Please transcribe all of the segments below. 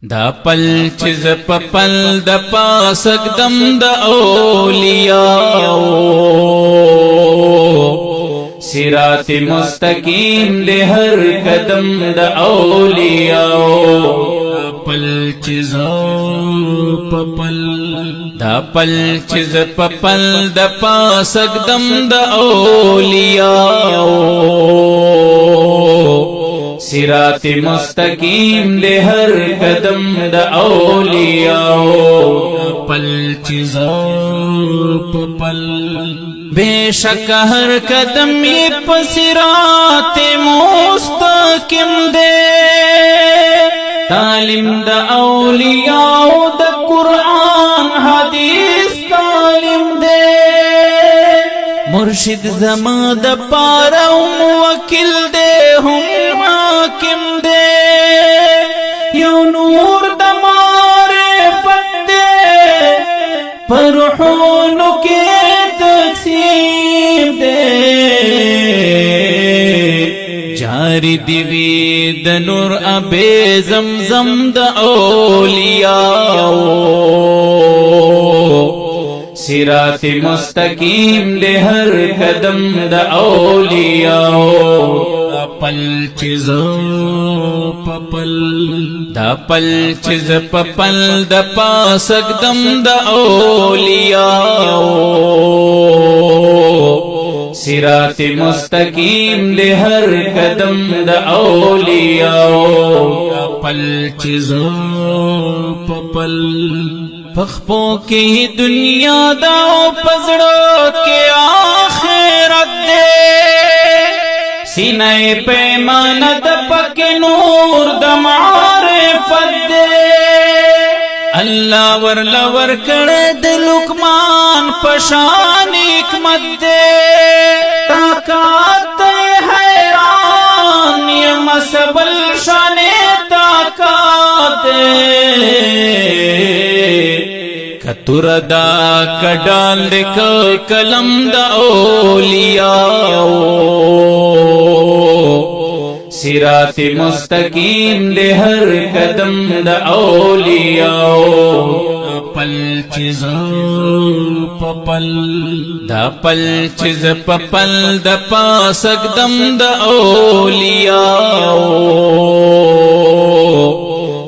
دا پل چیز پا پل دا پاسک دم دا اولیاء صراط مستقیم دے ہر قدم دا اولیاء پل چیز پا پل دا پل چیز پا پل دا پاسک دم دا اولیاء صراط مستقیم دے ہر قدم دا اولیاء پل چیزا پل بے شک ہر قدم یہ پسرات مستقیم دے تعلیم دا اولیاء دا قرآن حدیث تعلیم دے مرشد زما دا پارا موکل دے ہم حاکم دے یو نور دا معرفت دے پرحونو کے تقسیم دے جاری دیوی دا نور ابے زمزم دا اولیاء صراط مستقیم دے ہر قدم دا اولیاء پل چیز پل دا پل چیز پل دا پاسک دم دا اولیاء صراط مستقیم دے ہر قدم دا اولیاء پل چیز پل پخپو کی دنیا دا پزڑو کے آخرت دے سینہ پیمان دپک نور دا معرفت دے اللہ ورلور کرد لقمان پشان حکمت دے طاقت حیران یہ مسبل شان طاقت دے کتر دا کڈال دک کلم دا اولیاء صراط مستقیم دے ہر قدم دا اولیاء پل چیز پل دا پل چیز پل دا پاسک دم دا اولیاء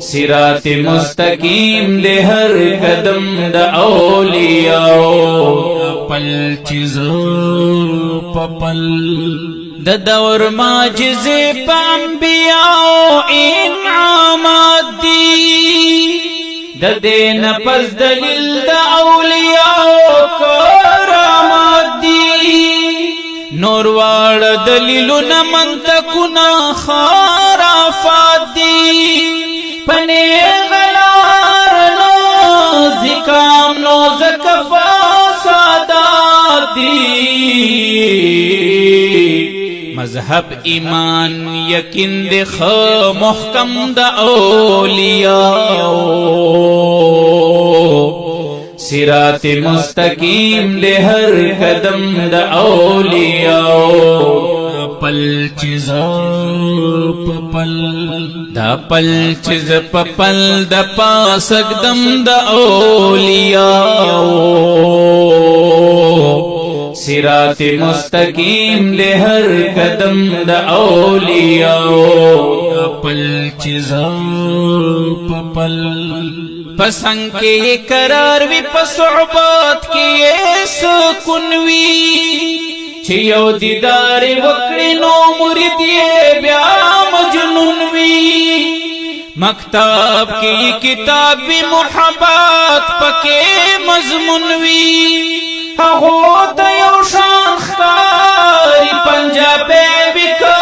صراط مستقیم دے ہر قدم دا اولیاء پل چیز پل دا دور ماجز پا انبیاء انعامات دی دا دین پس دلیل دا اولیاء کرامات دی نوروار دلیلو نمنتکنا خرافات دی پنے غلار نو زکام نو زکفا سادات دی مذہب ایمان یقین دخ محکم دا اولیاء صراط مستقیم دے ہر قدم دا اولیاء پل چیز پل دا پل چیز پل دا پاسک دم دا اولیاء صراط مستقیم دے ہر قدم دا اولیاء پل چیز پل پسنگ کے قرار وی پسعبات کی سکن وی چھیو دیدار وکڑی نو مردی بیا مجنون وی مکتاب کی کتاب وی محبات پکے مضمون وی ہوتا یو شان خاری پنجابے بکا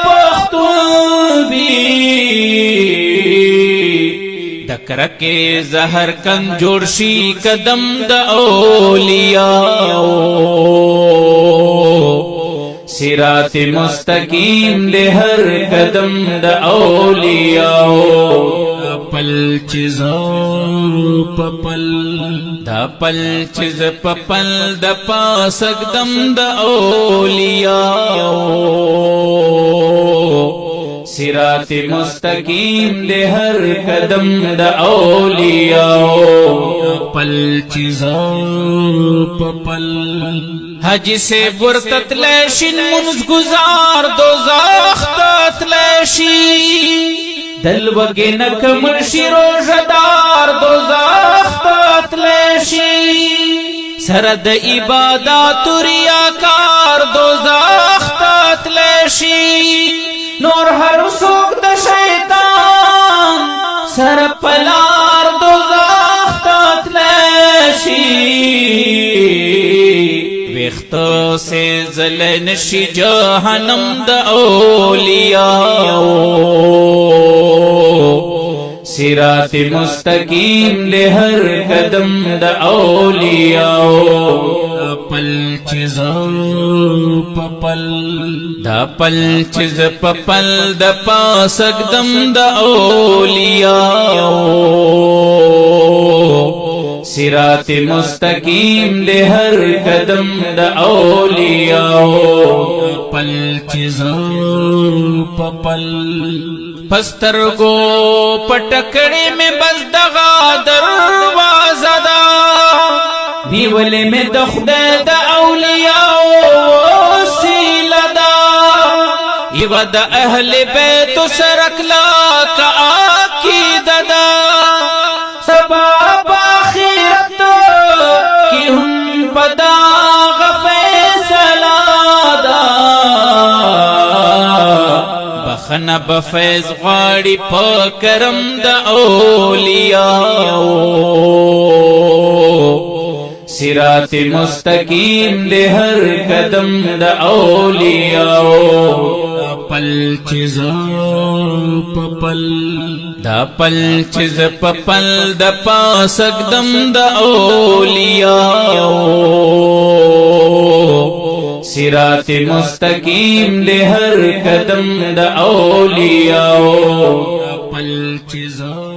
پختون بھی دکرکے زہر کن جوڑشی قدم دا اولیاء صراط مستقیم دے ہر قدم دا اولیاء پل چیز پل دا پل چیز پل دا پاسک دم دا اولیاء صراط مستقیم دے ہر قدم دا اولیاء پل چیزا پپل حج سے برتت لیشن منز گزار دوزاخ تات لیشی دل وگنک مرشی روزدار دوزاخ تات لیشی سرد عبادات ریاکار دوزاخ تات لیشی نور ہر سوک دا شیطان سر پلار دوزاخ تات لیشی ویختو سے زلن شی جہنم دا اولیاء صراط مستقیم دے ہر قدم دا اولیاء پل چیزا پپل دا پل چیز پپل دا پاسک دم دا اولیاء صراط مستقیم دے ہر قدم دا اولیاء پل چیزا پپل پسترگو پٹکڑے میں بس دغا دروازہ دا نیولے میں دخدے دا اولیاء وسیلہ دا یو دا اہل بیت سرکلا کا عقیدہ دا سباب آخرت کی ہم پدا غفیصلہ دا بخنا بفیض غاڑی پاکرم دا اولیاء صراط مستقیم دے ہر قدم دا اولیاء پل چیزا پپل دا پل چیز پپل دا پاسک دم دا اولیاء صراط مستقیم دے ہر قدم دا اولیاء پل چیزا